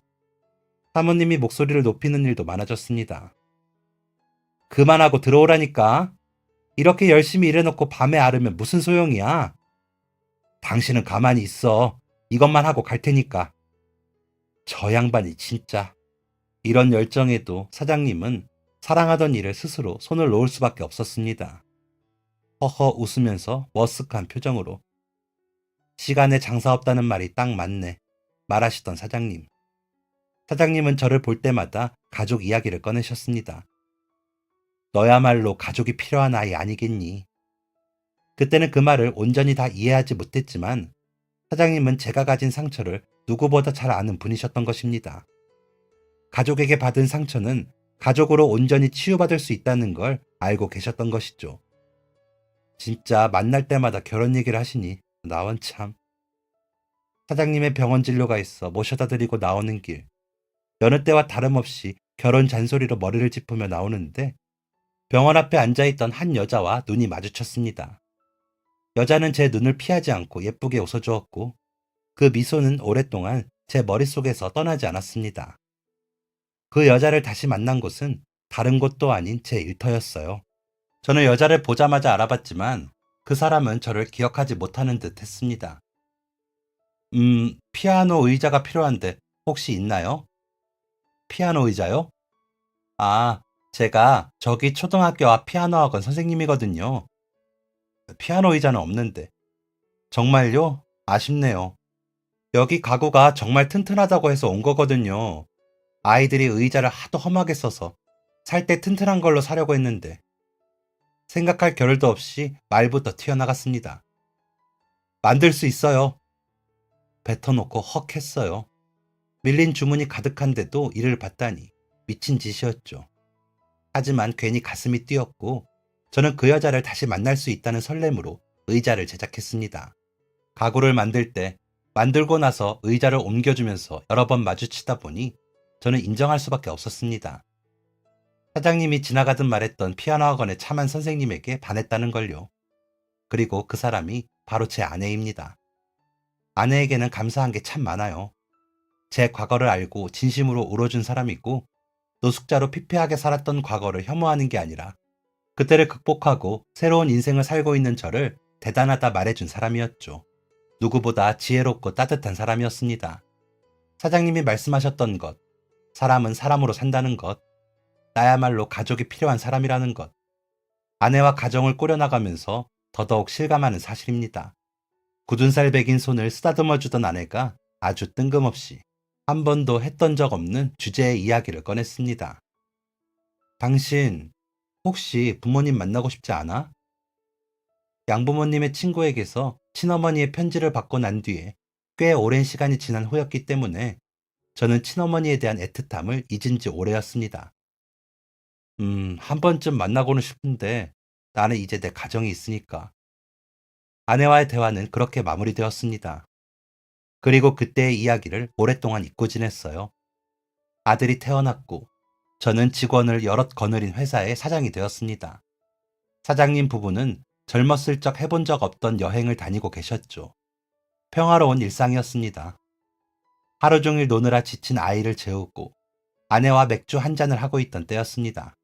사모님이 목소리를 높이는 일도 많아졌습니다. 그만하고 들어오라니까. 이렇게 열심히 일해놓고 밤에 앓으면 무슨 소용이야. 당신은 가만히 있어. 이것만 하고 갈 테니까. 저 양반이 진짜. 이런 열정에도 사장님은 사랑하던 일을 스스로 손을 놓을 수밖에 없었습니다. 허허 웃으면서 머쓱한 표정으로. 시간에 장사 없다는 말이 딱 맞네. 말하시던 사장님. 사장님은 저를 볼 때마다 가족 이야기를 꺼내셨습니다. 너야말로 가족이 필요한 아이 아니겠니? 그때는 그 말을 온전히 다 이해하지 못했지만 사장님은 제가 가진 상처를 누구보다 잘 아는 분이셨던 것입니다. 가족에게 받은 상처는 가족으로 온전히 치유받을 수 있다는 걸 알고 계셨던 것이죠. 진짜 만날 때마다 결혼 얘기를 하시니 나원 참. 사장님의 병원 진료가 있어 모셔다 드리고 나오는 길. 여느 때와 다름없이 결혼 잔소리로 머리를 짚으며 나오는데 병원 앞에 앉아있던 한 여자와 눈이 마주쳤습니다. 여자는 제 눈을 피하지 않고 예쁘게 웃어주었고 그 미소는 오랫동안 제 머릿속에서 떠나지 않았습니다. 그 여자를 다시 만난 곳은 다른 곳도 아닌 제 일터였어요. 저는 여자를 보자마자 알아봤지만 그 사람은 저를 기억하지 못하는 듯 했습니다. 피아노 의자가 필요한데 혹시 있나요? 피아노 의자요? 아, 제가 저기 초등학교 앞 피아노 학원 선생님이거든요. 피아노 의자는 없는데. 정말요? 아쉽네요. 여기 가구가 정말 튼튼하다고 해서 온 거거든요. 아이들이 의자를 하도 험하게 써서 살 때 튼튼한 걸로 사려고 했는데 생각할 겨를도 없이 말부터 튀어나갔습니다. 만들 수 있어요. 뱉어놓고 헉 했어요. 밀린 주문이 가득한데도 이를 받다니 미친 짓이었죠. 하지만 괜히 가슴이 뛰었고 저는 그 여자를 다시 만날 수 있다는 설렘으로 의자를 제작했습니다. 가구를 만들 때 만들고 나서 의자를 옮겨주면서 여러 번 마주치다 보니 저는 인정할 수밖에 없었습니다. 사장님이 지나가듯 말했던 피아노 학원의 참한 선생님에게 반했다는 걸요. 그리고 그 사람이 바로 제 아내입니다. 아내에게는 감사한 게 참 많아요. 제 과거를 알고 진심으로 울어준 사람이고 노숙자로 피폐하게 살았던 과거를 혐오하는 게 아니라 그때를 극복하고 새로운 인생을 살고 있는 저를 대단하다 말해준 사람이었죠. 누구보다 지혜롭고 따뜻한 사람이었습니다. 사장님이 말씀하셨던 것, 사람은 사람으로 산다는 것, 나야말로 가족이 필요한 사람이라는 것, 아내와 가정을 꾸려나가면서 더더욱 실감하는 사실입니다. 굳은 살 베긴 손을 쓰다듬어 주던 아내가 아주 뜬금없이 한 번도 했던 적 없는 주제의 이야기를 꺼냈습니다. 당신 혹시 부모님 만나고 싶지 않아? 양부모님의 친구에게서 친어머니의 편지를 받고 난 뒤에 꽤 오랜 시간이 지난 후였기 때문에 저는 친어머니에 대한 애틋함을 잊은 지 오래였습니다. 한 번쯤 만나고는 싶은데 나는 이제 내 가정이 있으니까. 아내와의 대화는 그렇게 마무리되었습니다. 그리고 그때의 이야기를 오랫동안 잊고 지냈어요. 아들이 태어났고 저는 직원을 여럿 거느린 회사의 사장이 되었습니다. 사장님 부부는 젊었을 적 해본 적 없던 여행을 다니고 계셨죠. 평화로운 일상이었습니다. 하루 종일 노느라 지친 아이를 재우고 아내와 맥주 한 잔을 하고 있던 때였습니다.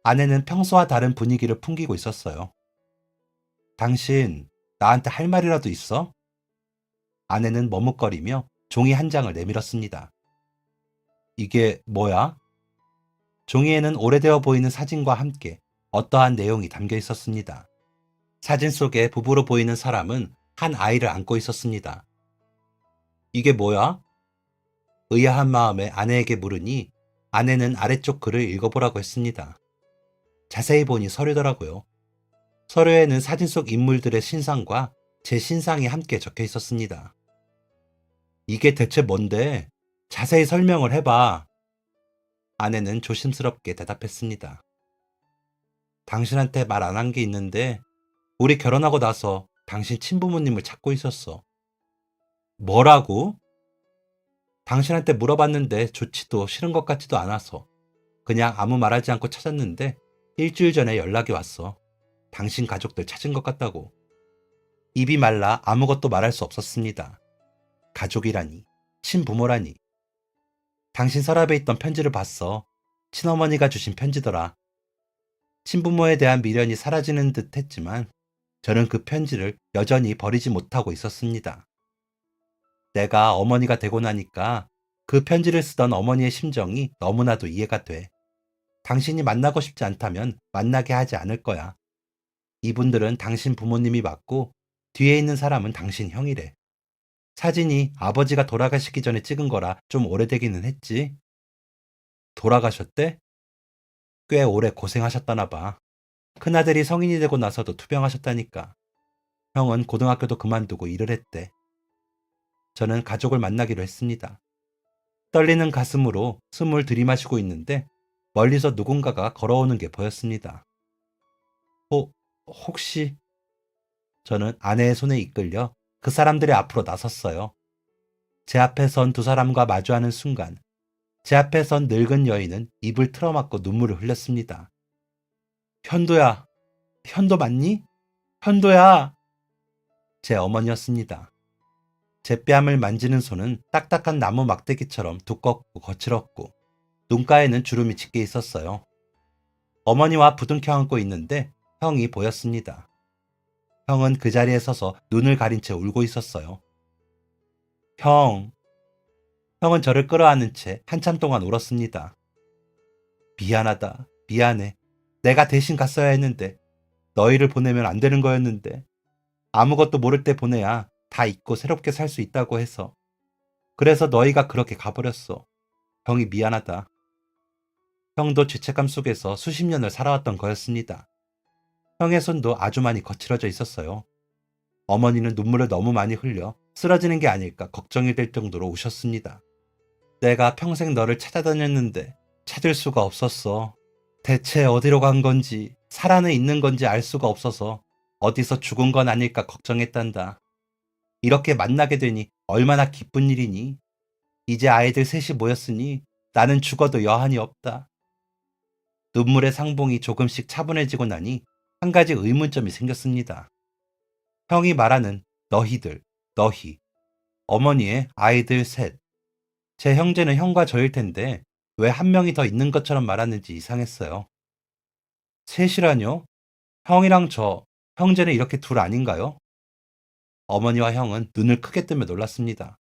아내는 평소와 다른 분위기를 풍기고 있었어요. 당신, 나한테 할 말이라도 있어? 아내는 머뭇거리며 종이 한 장을 내밀었습니다. 이게 뭐야? 종이에는 오래되어 보이는 사진과 함께 어떠한 내용이 담겨 있었습니다. 사진 속에 부부로 보이는 사람은 한 아이를 안고 있었습니다. 이게 뭐야? 의아한 마음에 아내에게 물으니 아내는 아래쪽 글을 읽어보라고 했습니다. 자세히 보니 서류더라고요. 서류에는 사진 속 인물들의 신상과 제 신상이 함께 적혀 있었습니다. 이게 대체 뭔데? 자세히 설명을 해봐. 아내는 조심스럽게 대답했습니다. 당신한테 말 안 한 게 있는데 우리 결혼하고 나서 당신 친부모님을 찾고 있었어. 뭐라고? 당신한테 물어봤는데 좋지도 싫은 것 같지도 않아서 그냥 아무 말하지 않고 찾았는데 일주일 전에 연락이 왔어. 당신 가족들 찾은 것 같다고. 입이 말라 아무것도 말할 수 없었습니다. 가족이라니, 친부모라니. 당신 서랍에 있던 편지를 봤어. 친어머니가 주신 편지더라. 친부모에 대한 미련이 사라지는 듯 했지만 저는 그 편지를 여전히 버리지 못하고 있었습니다. 내가 어머니가 되고 나니까 그 편지를 쓰던 어머니의 심정이 너무나도 이해가 돼. 당신이 만나고 싶지 않다면 만나게 하지 않을 거야. 이분들은 당신 부모님이 맞고 뒤에 있는 사람은 당신 형이래. 사진이 아버지가 돌아가시기 전에 찍은 거라 좀 오래되기는 했지. 돌아가셨대? 꽤 오래 고생하셨다나 봐. 큰아들이 성인이 되고 나서도 투병하셨다니까. 형은 고등학교도 그만두고 일을 했대. 저는 가족을 만나기로 했습니다. 떨리는 가슴으로 숨을 들이마시고 있는데 멀리서 누군가가 걸어오는 게 보였습니다. 혹시? 저는 아내의 손에 이끌려 그 사람들의 앞으로 나섰어요. 제 앞에 선 두 사람과 마주하는 순간 제 앞에 선 늙은 여인은 입을 틀어막고 눈물을 흘렸습니다. 현도야, 현도 맞니? 현도야! 제 어머니였습니다. 제 뺨을 만지는 손은 딱딱한 나무 막대기처럼 두껍고 거칠었고 눈가에는 주름이 짙게 있었어요. 어머니와 부둥켜 안고 있는데 형이 보였습니다. 형은 그 자리에 서서 눈을 가린 채 울고 있었어요. 형. 형은 저를 끌어안은 채 한참 동안 울었습니다. 미안하다. 미안해. 내가 대신 갔어야 했는데 너희를 보내면 안 되는 거였는데 아무것도 모를 때 보내야 다 잊고 새롭게 살 수 있다고 해서 그래서 너희가 그렇게 가버렸어. 형이 미안하다. 형도 죄책감 속에서 수십 년을 살아왔던 거였습니다. 형의 손도 아주 많이 거칠어져 있었어요. 어머니는 눈물을 너무 많이 흘려 쓰러지는 게 아닐까 걱정이 될 정도로 우셨습니다. 내가 평생 너를 찾아다녔는데 찾을 수가 없었어. 대체 어디로 간 건지 살아는 있는 건지 알 수가 없어서 어디서 죽은 건 아닐까 걱정했단다. 이렇게 만나게 되니 얼마나 기쁜 일이니. 이제 아이들 셋이 모였으니 나는 죽어도 여한이 없다. 눈물의 상봉이 조금씩 차분해지고 나니 한 가지 의문점이 생겼습니다. 형이 말하는 너희들, 너희, 어머니의 아이들 셋. 제 형제는 형과 저일 텐데 왜 한 명이 더 있는 것처럼 말하는지 이상했어요. 셋이라뇨? 형이랑 저, 형제는 이렇게 둘 아닌가요? 어머니와 형은 눈을 크게 뜨며 놀랐습니다.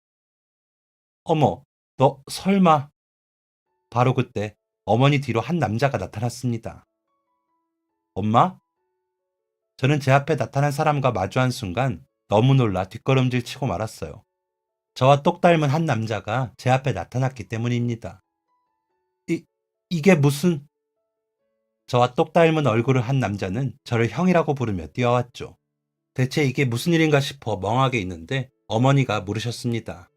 어머, 너 설마. 바로 그때 어머니 뒤로 한 남자가 나타났습니다. 엄마? 저는 제 앞에 나타난 사람과 마주한 순간 너무 놀라 뒷걸음질 치고 말았어요. 저와 똑 닮은 한 남자가 제 앞에 나타났기 때문입니다. 이, 이게 무슨... 저와 똑 닮은 얼굴을 한 남자는 저를 형이라고 부르며 뛰어왔죠. 대체 이게 무슨 일인가 싶어 멍하게 있는데 어머니가 물으셨습니다.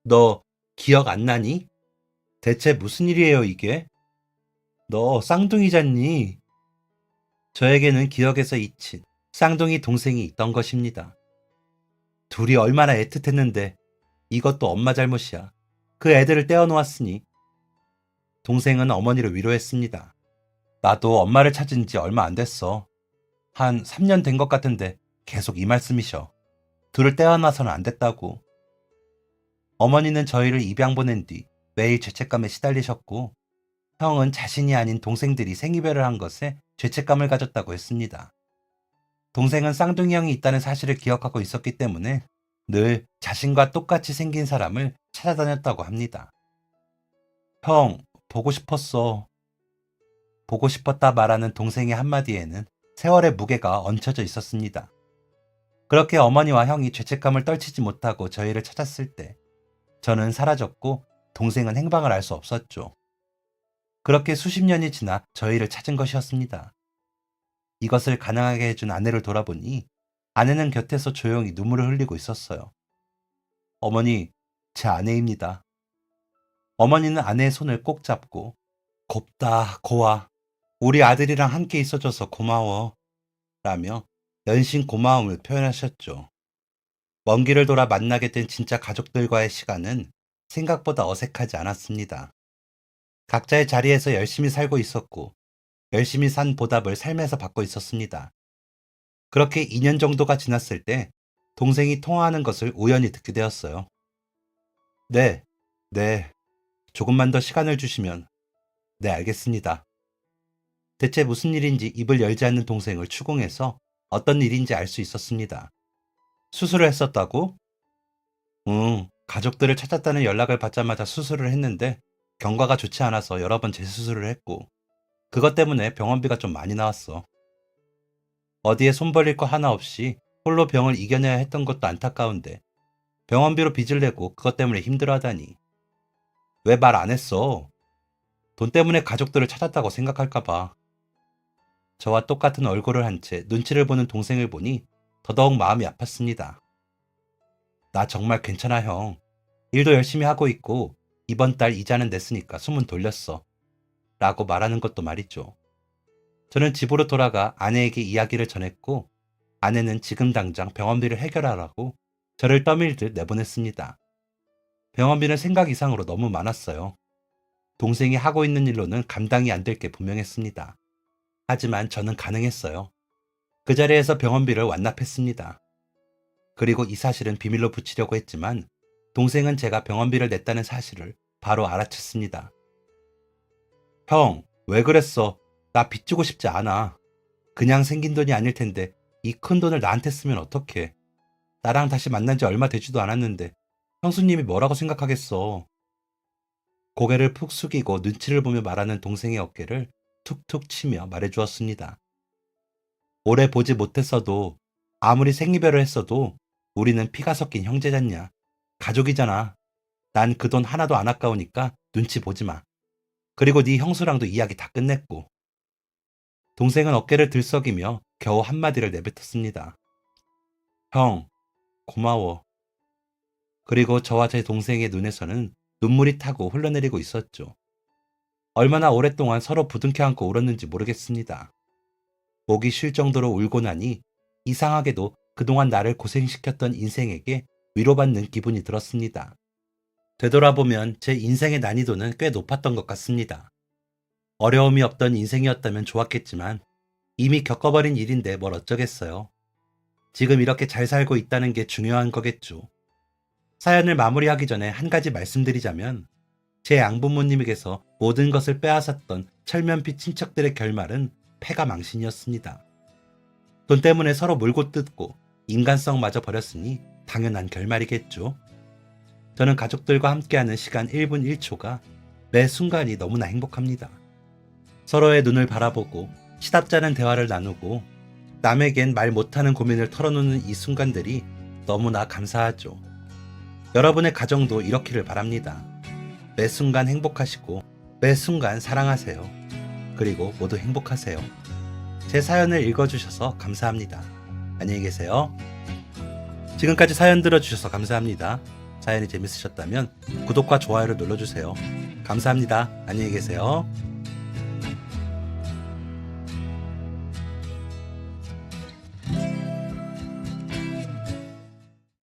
너 기억 안 나니? 대체 무슨 일이에요 이게? 너 쌍둥이잖니? 저에게는 기억에서 잊힌 쌍둥이 동생이 있던 것입니다. 둘이 얼마나 애틋했는데 이것도 엄마 잘못이야. 그 애들을 떼어놓았으니. 동생은 어머니를 위로했습니다. 나도 엄마를 찾은 지 얼마 안 됐어. 한 3년 된 것 같은데 계속 이 말씀이셔. 둘을 떼어놔서는 안 됐다고. 어머니는 저희를 입양 보낸 뒤 매일 죄책감에 시달리셨고 형은 자신이 아닌 동생들이 생이별을 한 것에 죄책감을 가졌다고 했습니다. 동생은 쌍둥이 형이 있다는 사실을 기억하고 있었기 때문에 늘 자신과 똑같이 생긴 사람을 찾아다녔다고 합니다. 형, 보고 싶었어. 보고 싶었다 말하는 동생의 한마디에는 세월의 무게가 얹혀져 있었습니다. 그렇게 어머니와 형이 죄책감을 떨치지 못하고 저희를 찾았을 때 저는 사라졌고 동생은 행방을 알 수 없었죠. 그렇게 수십 년이 지나 저희를 찾은 것이었습니다. 이것을 가능하게 해준 아내를 돌아보니 아내는 곁에서 조용히 눈물을 흘리고 있었어요. 어머니, 제 아내입니다. 어머니는 아내의 손을 꼭 잡고 곱다, 고와. 우리 아들이랑 함께 있어줘서 고마워. 라며 연신 고마움을 표현하셨죠. 먼 길을 돌아 만나게 된 진짜 가족들과의 시간은 생각보다 어색하지 않았습니다. 각자의 자리에서 열심히 살고 있었고 열심히 산 보답을 삶에서 받고 있었습니다. 그렇게 2년 정도가 지났을 때 동생이 통화하는 것을 우연히 듣게 되었어요. 네, 네, 조금만 더 시간을 주시면. 네, 알겠습니다. 대체 무슨 일인지 입을 열지 않는 동생을 추궁해서 어떤 일인지 알 수 있었습니다. 수술을 했었다고? 응, 가족들을 찾았다는 연락을 받자마자 수술을 했는데 경과가 좋지 않아서 여러 번 재수술을 했고 그것 때문에 병원비가 좀 많이 나왔어. 어디에 손 벌릴 거 하나 없이 홀로 병을 이겨내야 했던 것도 안타까운데 병원비로 빚을 내고 그것 때문에 힘들어하다니. 왜 말 안 했어? 돈 때문에 가족들을 찾았다고 생각할까 봐. 저와 똑같은 얼굴을 한 채 눈치를 보는 동생을 보니 더더욱 마음이 아팠습니다. 나 정말 괜찮아 형. 일도 열심히 하고 있고 이번 달 이자는 냈으니까 소문 돌렸어. 라고 말하는 것도 말이죠. 저는 집으로 돌아가 아내에게 이야기를 전했고 아내는 지금 당장 병원비를 해결하라고 저를 떠밀듯 내보냈습니다. 병원비는 생각 이상으로 너무 많았어요. 동생이 하고 있는 일로는 감당이 안 될 게 분명했습니다. 하지만 저는 가능했어요. 그 자리에서 병원비를 완납했습니다. 그리고 이 사실은 비밀로 붙이려고 했지만 동생은 제가 병원비를 냈다는 사실을 바로 알아챘습니다. 형, 왜 그랬어? 나 빚주고 싶지 않아. 그냥 생긴 돈이 아닐 텐데 이 큰 돈을 나한테 쓰면 어떡해. 나랑 다시 만난 지 얼마 되지도 않았는데 형수님이 뭐라고 생각하겠어. 고개를 푹 숙이고 눈치를 보며 말하는 동생의 어깨를 툭툭 치며 말해주었습니다. 오래 보지 못했어도 아무리 생이별을 했어도 우리는 피가 섞인 형제잖냐. 가족이잖아. 난 그 돈 하나도 안 아까우니까 눈치 보지 마. 그리고 네 형수랑도 이야기 다 끝냈고. 동생은 어깨를 들썩이며 겨우 한마디를 내뱉었습니다. 형, 고마워. 그리고 저와 제 동생의 눈에서는 눈물이 타고 흘러내리고 있었죠. 얼마나 오랫동안 서로 부둥켜 안고 울었는지 모르겠습니다. 목이 쉴 정도로 울고 나니 이상하게도 그동안 나를 고생시켰던 인생에게 위로받는 기분이 들었습니다. 되돌아보면 제 인생의 난이도는 꽤 높았던 것 같습니다. 어려움이 없던 인생이었다면 좋았겠지만 이미 겪어버린 일인데 뭘 어쩌겠어요. 지금 이렇게 잘 살고 있다는 게 중요한 거겠죠. 사연을 마무리하기 전에 한 가지 말씀드리자면 제 양부모님에게서 모든 것을 빼앗았던 철면피 친척들의 결말은 패가망신이었습니다. 돈 때문에 서로 물고 뜯고 인간성마저 버렸으니 당연한 결말이겠죠. 저는 가족들과 함께하는 시간 1분 1초가 매 순간이 너무나 행복합니다. 서로의 눈을 바라보고 시답잖은 대화를 나누고 남에겐 말 못하는 고민을 털어놓는 이 순간들이 너무나 감사하죠. 여러분의 가정도 이렇기를 바랍니다. 매 순간 행복하시고 매 순간 사랑하세요. 그리고 모두 행복하세요. 제 사연을 읽어주셔서 감사합니다. 안녕히 계세요. 지금까지 사연 들어주셔서 감사합니다. 사연이 재밌으셨다면 구독과 좋아요를 눌러주세요. 감사합니다. 안녕히 계세요.